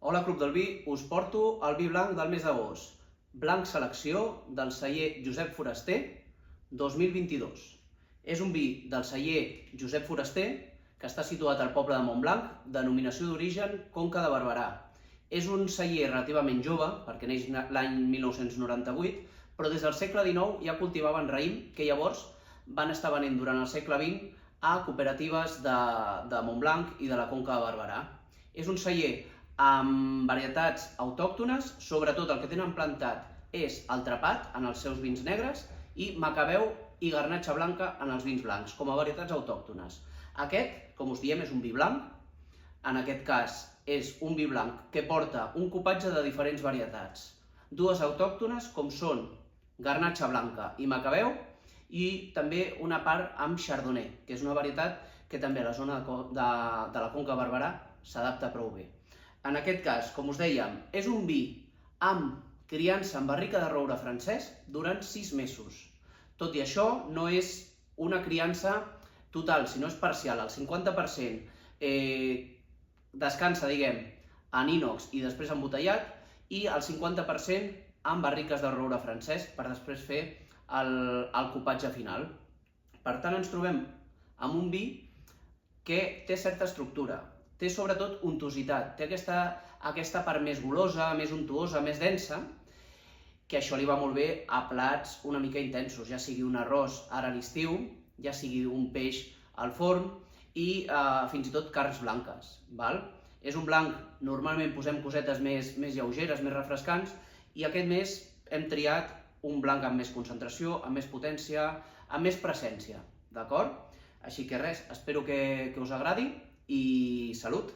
Hola, Club del Vi, us porto el vi blanc del mes d'agost. Blanc selecció del celler Josep Foraster 2022. És un vi del celler Josep Foraster que està situat al poble de Montblanc, denominació d'origen Conca de Barberà. És un celler relativament jove, perquè neix l'any 1998, però des del segle XIX ja cultivaven raïm, que llavors van estar venent durant el segle XX a cooperatives de Montblanc i de la Conca de Barberà. És un celler amb varietats autòctones, sobretot el que tenen plantat és el trepat en els seus vins negres i macabeu i garnatxa blanca en els vins blancs, com a varietats autòctones. Aquest, com us diem, és un vi blanc. En aquest cas és un vi blanc que porta un cupatge de diferents varietats. Dues autòctones com són garnatxa blanca i macabeu i també una part amb chardonnay, que és una varietat que també a la zona de la Conca de Barberà s'adapta prou bé. En aquest cas, com us dèiem, és un vi amb criança en barrica de roure francès durant 6 mesos. Tot i això, no és una criança total, sinó és parcial. El 50% descansa, diguem, en ínox i després embotellat, i el 50% en barriques de roure francès per després fer el cupatge final. Per tant, ens trobem amb un vi que té certa estructura, té sobretot untositat, té aquesta part més golosa, més untuosa, més densa, que això li va molt bé a plats una mica intensos, ja sigui un arròs ara a l'estiu, ja sigui un peix al forn i fins i tot carns blanques. És un blanc, normalment posem cosetes més lleugeres, més refrescants, i aquest mes hem triat un blanc amb més concentració, amb més potència, amb més presència, d'acord? Així que res, espero que us agradi i salut!